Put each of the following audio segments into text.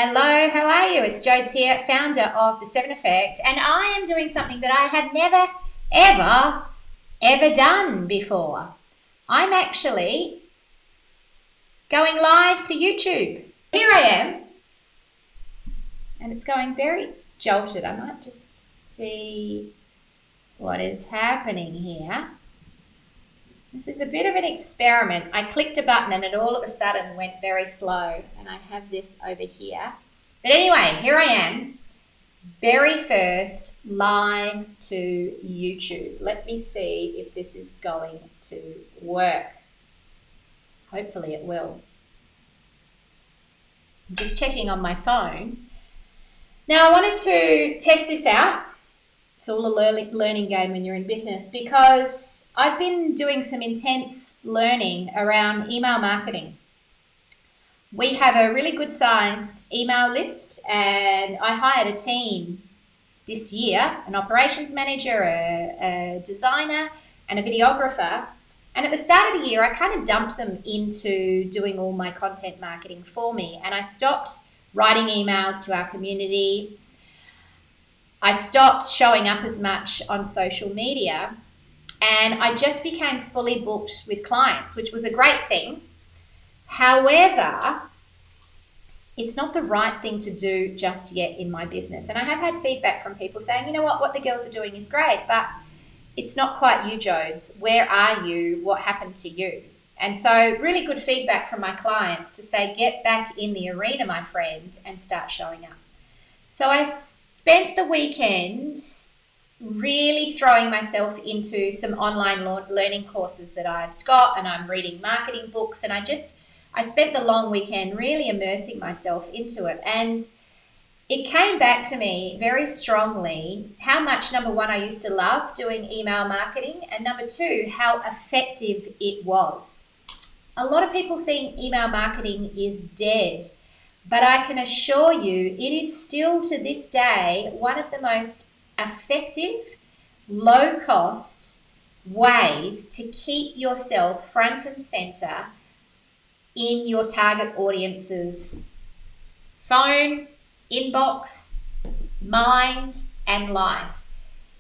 Hello, how are you? It's Jodes here, founder of The 7 Effect, and I am doing something that I have never, ever done before. I'm actually going live to YouTube. Here I am, and it's going very jolted. I might just see what is happening here. This is a bit of an experiment. I clicked a button and it all of a sudden went very slow, and I have this over here. But anyway, here I am, very first live to YouTube. Let me see if this is going to work. Hopefully it will. I'm just checking on my phone. Now I wanted to test this out. It's all a learning game when you're in business, because I've been doing some intense learning around email marketing. We have a really good size email list, and I hired a team this year, an operations manager, a designer, and a videographer. And at the start of the year, I kind of dumped them into doing all my content marketing for me. And I stopped writing emails to our community. I stopped showing up as much on social media. And I just became fully booked with clients, which was a great thing. However, it's not the right thing to do just yet in my business. And I have had feedback from people saying, you know what the girls are doing is great, but it's not quite you, Jodes. Where are you? What happened to you? And so really good feedback from my clients to say, get back in the arena, my friend, and start showing up. So I spent the weekend really throwing myself into some online learning courses that I've got, and I'm reading marketing books, and I spent the long weekend really immersing myself into it. And it came back to me very strongly how much, number one, I used to love doing email marketing, and number two, how effective it was. A lot of people think email marketing is dead, but I can assure you it is still to this day one of the most effective, low-cost ways to keep yourself front and center in your target audience's phone, inbox, mind, and life.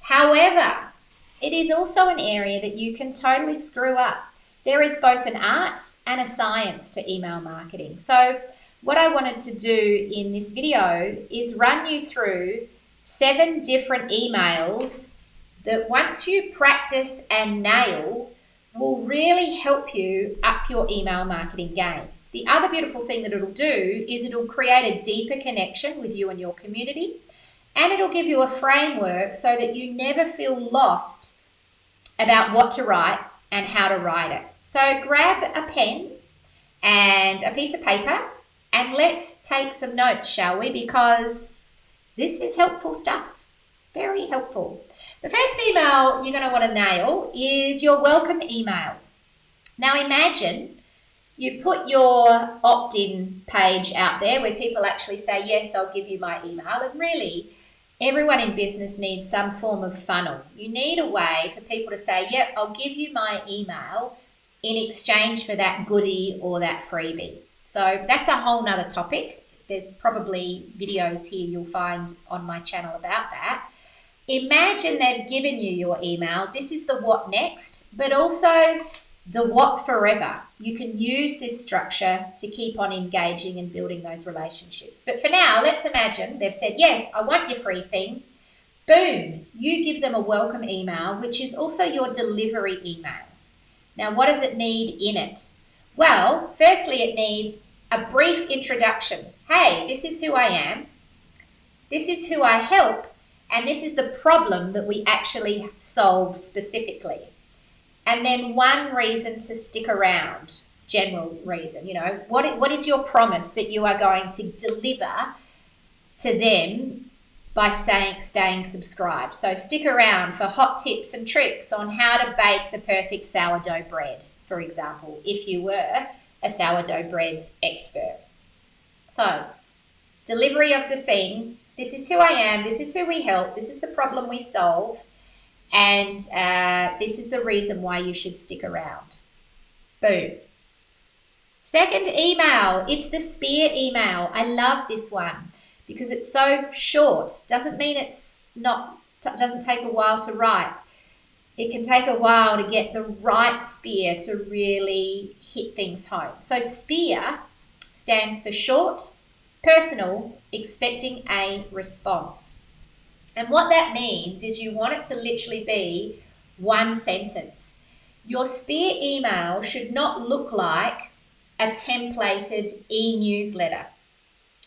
However, it is also an area that you can totally screw up. There is both an art and a science to email marketing. So what I wanted to do in this video is run you through 7 different emails that once you practice and nail will really help you up your email marketing game. The other beautiful thing that it'll do is it'll create a deeper connection with you and your community, and it'll give you a framework so that you never feel lost about what to write and how to write it. So grab a pen and a piece of paper and let's take some notes, shall we? Because this is helpful stuff, very helpful. The first email you're going to want to nail is your welcome email. Now imagine you put your opt-in page out there where people actually say, yes, I'll give you my email. And really, everyone in business needs some form of funnel. You need a way for people to say, yep, I'll give you my email in exchange for that goodie or that freebie. So that's a whole nother topic. There's probably videos here you'll find on my channel about that. Imagine they've given you your email. This is the what next, but also the what forever. You can use this structure to keep on engaging and building those relationships. But for now, let's imagine they've said, yes, I want your free thing. Boom, you give them a welcome email, which is also your delivery email. Now, what does it need in it? Well, firstly, it needs a brief introduction. Hey, this is who I am. This is who I help. And this is the problem that we actually solve specifically. And then one reason to stick around, general reason, what is your promise that you are going to deliver to them by staying subscribed? So stick around for hot tips and tricks on how to bake the perfect sourdough bread, for example, if you were a sourdough bread expert. So, delivery of the thing. This is who I am. This is who we help. This is the problem we solve. And this is the reason why you should stick around. Boom. Second email, it's the spear email. I love this one because it's so short. Doesn't mean doesn't take a while to write. It can take a while to get the right spear to really hit things home. So spear stands for short, personal, expecting a response. And what that means is you want it to literally be one sentence. Your spear email should not look like a templated e-newsletter.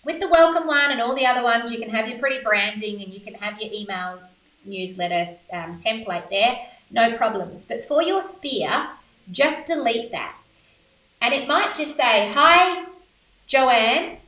With the welcome one and all the other ones, you can have your pretty branding and you can have your email newsletter template there, no problems. But for your spear, just delete that. And it might just say, hi, Joanne,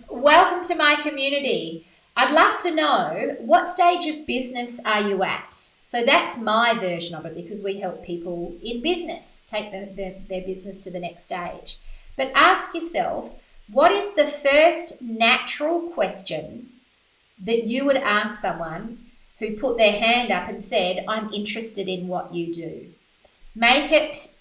welcome to my community. I'd love to know, what stage of business are you at? So that's my version of it, because we help people in business take their business to the next stage. But ask yourself, what is the first natural question that you would ask someone who put their hand up and said, I'm interested in what you do? Make it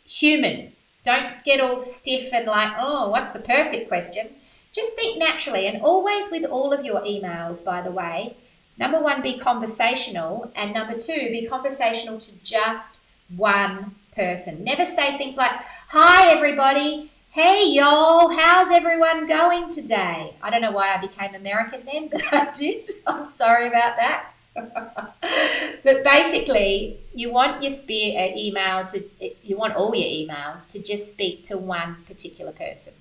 human. Don't get all stiff and like, oh, what's the perfect question? Just think naturally, and always with all of your emails, by the way, number one, be conversational, and number two, be conversational to just one person. Never say things like, hi, everybody. Hey, y'all, how's everyone going today? I don't know why I became American then, but I did. I'm sorry about that. But basically, you want your email you want all your emails to just speak to one particular person.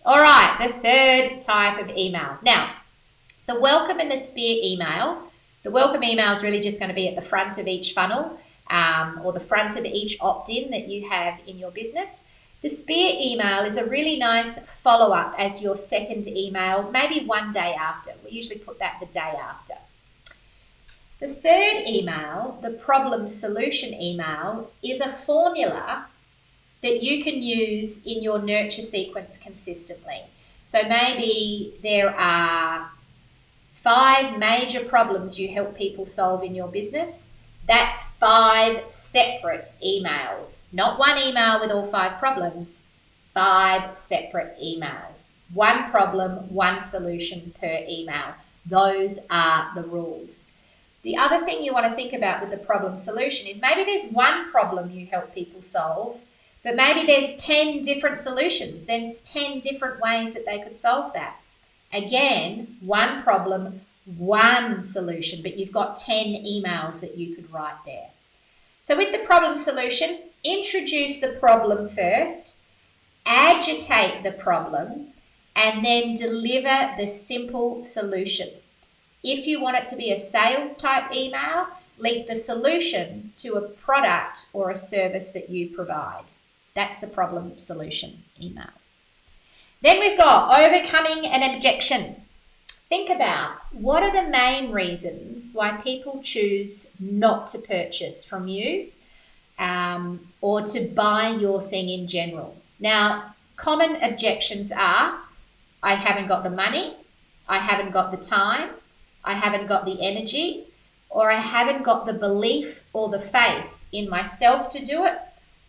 All right, the third type of email. Now, the welcome and the spear email. The welcome email is really just going to be at the front of each funnel or the front of each opt-in that you have in your business. The spear email is a really nice follow-up as your second email, maybe one day after. We usually put that the day after. The third email, the problem solution email, is a formula that you can use in your nurture sequence consistently. So maybe there are 5 major problems you help people solve in your business. That's 5 separate emails, not one email with all 5 problems, 5 separate emails. 1 problem, 1 solution per email. Those are the rules. The other thing you want to think about with the problem solution is maybe there's 1 problem you help people solve, but maybe there's 10 different solutions. There's 10 different ways that they could solve that. Again, 1 problem, 1 solution, but you've got 10 emails that you could write there. So with the problem solution, introduce the problem first, agitate the problem, and then deliver the simple solution. If you want it to be a sales type email, link the solution to a product or a service that you provide. That's the problem solution email. Then we've got overcoming an objection. Think about, what are the main reasons why people choose not to purchase from you or to buy your thing in general? Now, common objections are, I haven't got the money, I haven't got the time, I haven't got the energy, or I haven't got the belief or the faith in myself to do it,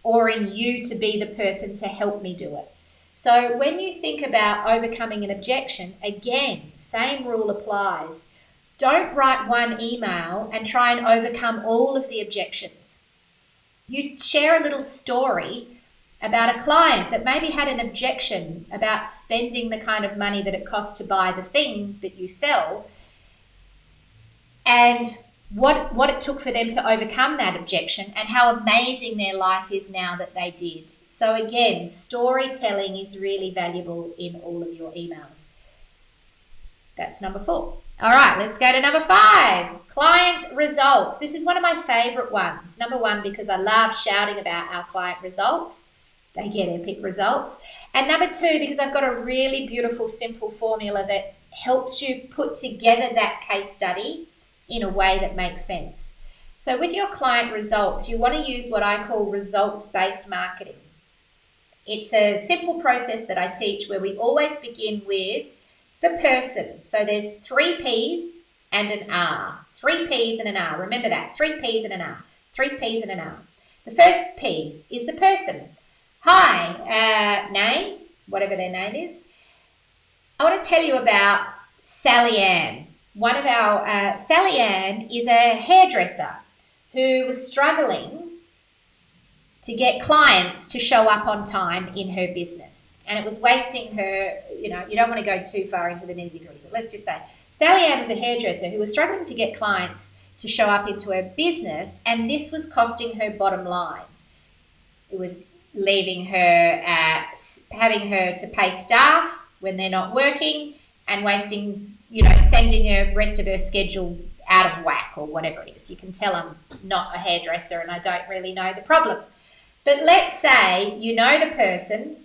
or in you to be the person to help me do it. So when you think about overcoming an objection, again, same rule applies. Don't write one email and try and overcome all of the objections. You share a little story about a client that maybe had an objection about spending the kind of money that it costs to buy the thing that you sell, and what it took for them to overcome that objection and how amazing their life is now that they did. So again, storytelling is really valuable in all of your emails. That's number 4. All right, let's go to number 5, client results. This is one of my favorite ones. Number 1, because I love shouting about our client results. They get epic results. And number 2, because I've got a really beautiful, simple formula that helps you put together that case study in a way that makes sense. So with your client results, you want to use what I call results-based marketing. It's a simple process that I teach where we always begin with the person. So there's 3 P's and an R. 3 P's and an R. Remember that. 3 P's and an R. 3 P's and an R. The first P is the person. Hi, name, whatever their name is. I want to tell you about Sally Ann. Sally Ann is a hairdresser who was struggling to get clients to show up on time in her business. And it was wasting her, you don't want to go too far into the nitty-gritty, but let's just say Sally Ann was a hairdresser who was struggling to get clients to show up into her business, and this was costing her bottom line. It was leaving her, having her to pay staff when they're not working, and wasting, sending her rest of her schedule out of whack or whatever it is. You can tell I'm not a hairdresser and I don't really know the problem. But let's say you know the person,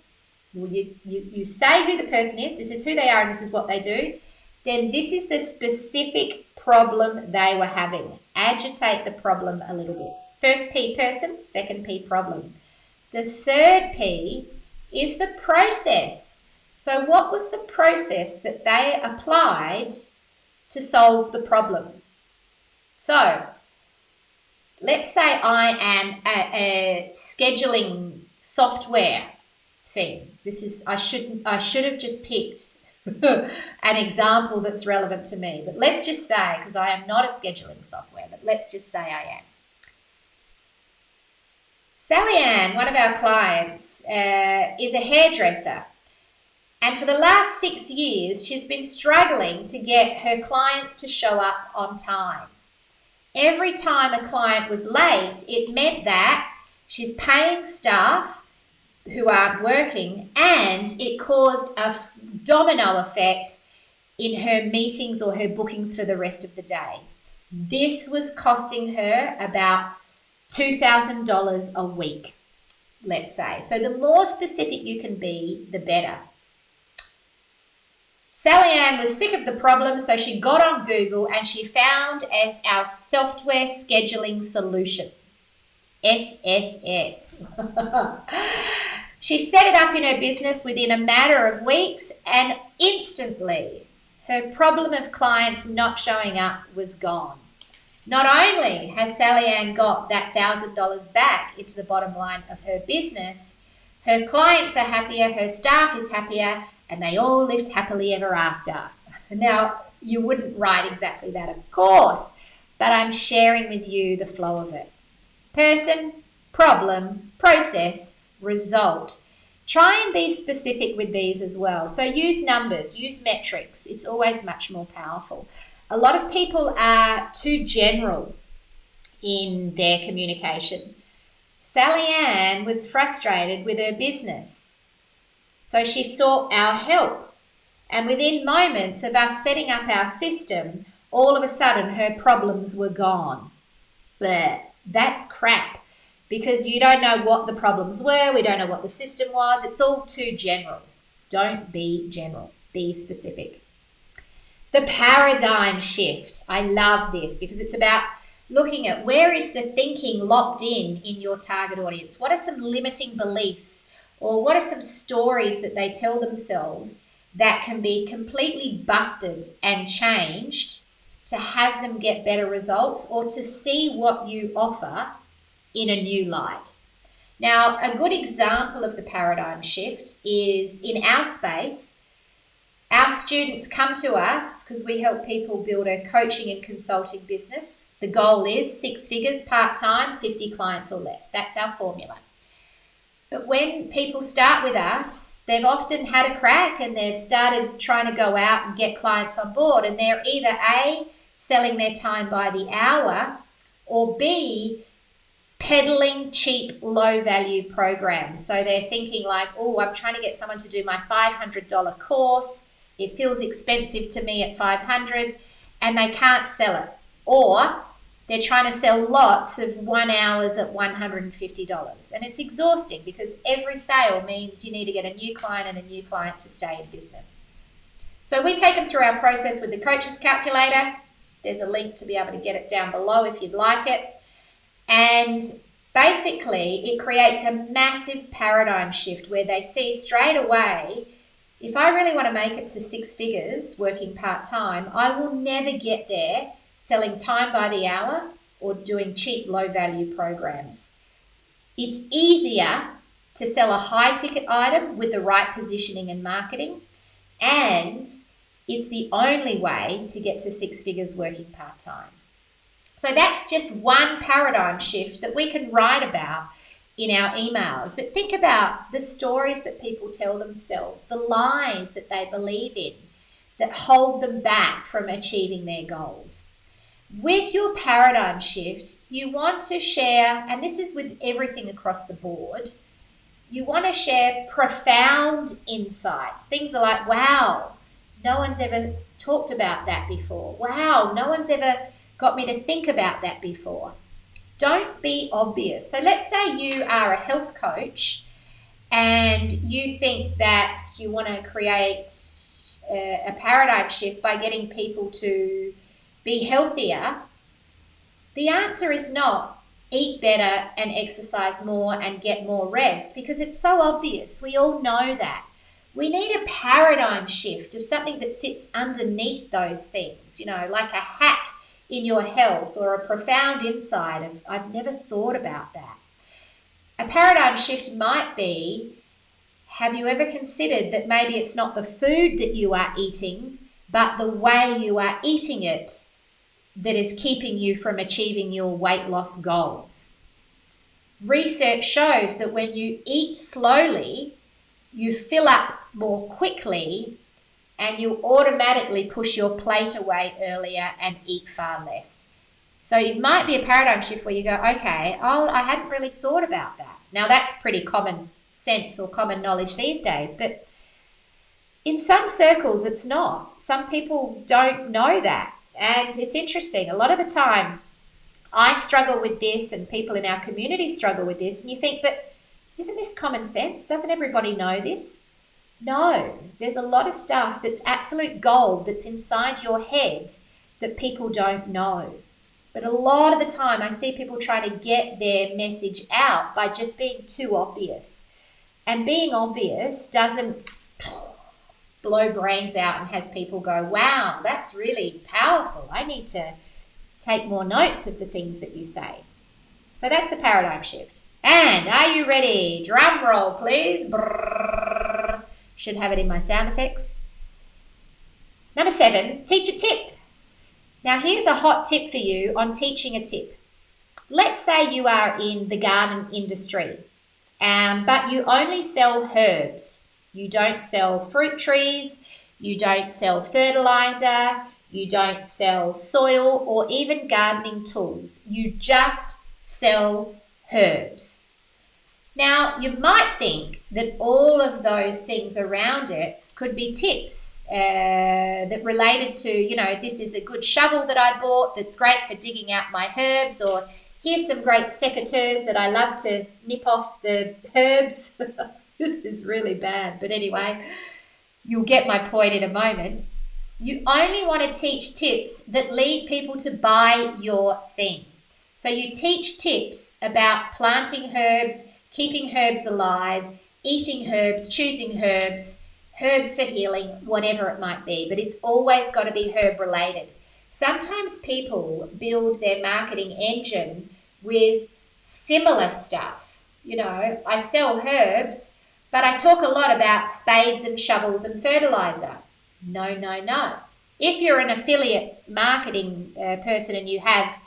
you say who the person is, this is who they are and this is what they do, then this is the specific problem they were having. Agitate the problem a little bit. First P, person, second P, problem. The third P is the process. So what was the process that they applied to solve the problem? So let's say I am a scheduling software thing. I should have just picked an example that's relevant to me. But let's just say, because I am not a scheduling software, but let's just say I am. Sally Ann, one of our clients, is a hairdresser. And for the last 6 years, she's been struggling to get her clients to show up on time. Every time a client was late, it meant that she's paying staff who aren't working, and it caused a domino effect in her meetings or her bookings for the rest of the day. This was costing her about $2,000 a week, let's say. So the more specific you can be, the better. Sally Ann was sick of the problem, so she got on Google and she found as our software scheduling solution, SSS. She set it up in her business within a matter of weeks, and instantly her problem of clients not showing up was gone. Not only has Sally Ann got that $1,000 back into the bottom line of her business, her clients are happier, her staff is happier, and they all lived happily ever after. Now, you wouldn't write exactly that, of course, but I'm sharing with you the flow of it. Person, problem, process, result. Try and be specific with these as well. So use numbers, use metrics. It's always much more powerful. A lot of people are too general in their communication. Sally Ann was frustrated with her business, so she sought our help. And within moments of us setting up our system, all of a sudden her problems were gone. But that's crap, because you don't know what the problems were. We don't know what the system was. It's all too general. Don't be general. Be specific. The paradigm shift. I love this because it's about looking at where is the thinking locked in your target audience. What are some limiting beliefs, or what are some stories that they tell themselves that can be completely busted and changed to have them get better results, or to see what you offer in a new light. Now, a good example of the paradigm shift is in our space. Our students come to us because we help people build a coaching and consulting business. The goal is 6 figures part-time, 50 clients or less. That's our formula. But when people start with us, they've often had a crack and they've started trying to go out and get clients on board, and they're either A, selling their time by the hour, or B, peddling cheap, low-value programs. So they're thinking like, oh, I'm trying to get someone to do my $500 course. It feels expensive to me at $500, and they can't sell it. Or they're trying to sell lots of 1 hours at $150. And it's exhausting because every sale means you need to get a new client and a new client to stay in business. So we take them through our process with the coaches calculator. There's a link to be able to get it down below if you'd like it. And basically, it creates a massive paradigm shift where they see straight away, if I really want to make it to 6 figures working part-time, I will never get there selling time by the hour or doing cheap, low-value programs. It's easier to sell a high-ticket item with the right positioning and marketing, and it's the only way to get to 6 figures working part-time. So that's just one paradigm shift that we can write about in our emails. But think about the stories that people tell themselves, the lies that they believe in that hold them back from achieving their goals. With your paradigm shift, you want to share, and this is with everything across the board, you want to share profound insights. Things are like, wow, no one's ever talked about that before. Wow, no one's ever got me to think about that before. Don't be obvious. So let's say you are a health coach and you think that you want to create a paradigm shift by getting people to be healthier. The answer is not eat better and exercise more and get more rest, because it's so obvious. We all know that. We need a paradigm shift of something that sits underneath those things, like a hack in your health or a profound insight of, I've never thought about that. A paradigm shift might be, have you ever considered that maybe it's not the food that you are eating, but the way you are eating it that is keeping you from achieving your weight loss goals? Research shows that when you eat slowly, you fill up more quickly and you automatically push your plate away earlier and eat far less. So it might be a paradigm shift where you go, okay, I hadn't really thought about that. Now that's pretty common sense or common knowledge these days, but in some circles it's not. Some people don't know that. And it's interesting. A lot of the time I struggle with this and people in our community struggle with this, and you think, but isn't this common sense? Doesn't everybody know this? No, there's a lot of stuff that's absolute gold that's inside your head that people don't know. But a lot of the time I see people try to get their message out by just being too obvious. And being obvious doesn't blow brains out and has people go, wow, that's really powerful. I need to take more notes of the things that you say. So that's the paradigm shift. And are you ready? Drum roll, please. Brrr. Should have it in my sound effects. Number 7, teach a tip. Now here's a hot tip for you on teaching a tip. Let's say you are in the garden industry, but you only sell herbs. You don't sell fruit trees, you don't sell fertilizer, you don't sell soil or even gardening tools. You just sell herbs. Now, you might think that all of those things around it could be tips that related to, this is a good shovel that I bought that's great for digging out my herbs, or here's some great secateurs that I love to nip off the herbs. This is really bad, but anyway, you'll get my point in a moment. You only want to teach tips that lead people to buy your thing. So you teach tips about planting herbs, keeping herbs alive, eating herbs, choosing herbs, herbs for healing, whatever it might be, but it's always got to be herb related. Sometimes people build their marketing engine with similar stuff. I sell herbs, but I talk a lot about spades and shovels and fertilizer. No. If you're an affiliate marketing person and you have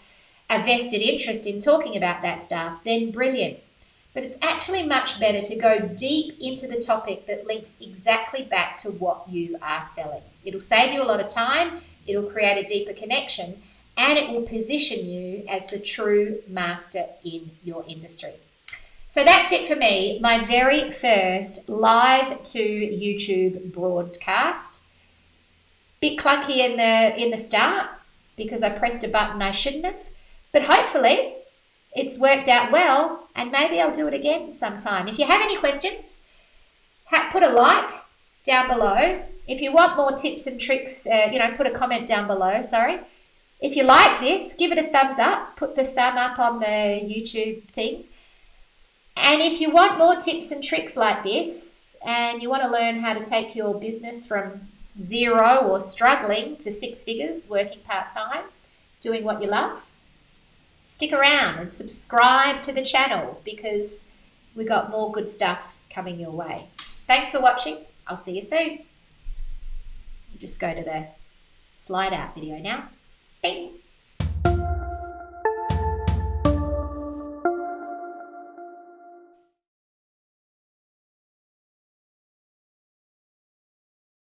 a vested interest in talking about that stuff, then brilliant. But it's actually much better to go deep into the topic that links exactly back to what you are selling. It'll save you a lot of time, it'll create a deeper connection, and it will position you as the true master in your industry. So that's it for me, my very first live to YouTube broadcast. Bit clunky in the start because I pressed a button I shouldn't have, but hopefully it's worked out well, and maybe I'll do it again sometime. If you have any questions, put a like down below. If you want more tips and tricks, put a comment down below, sorry. If you liked this, give it a thumbs up. Put the thumb up on the YouTube thing. And if you want more tips and tricks like this, and you want to learn how to take your business from 0 or struggling to 6 figures, working part-time, doing what you love, stick around and subscribe to the channel, because We got more good stuff coming your way. Thanks for watching. I'll see you soon. Just go to the slide out video now. Bing.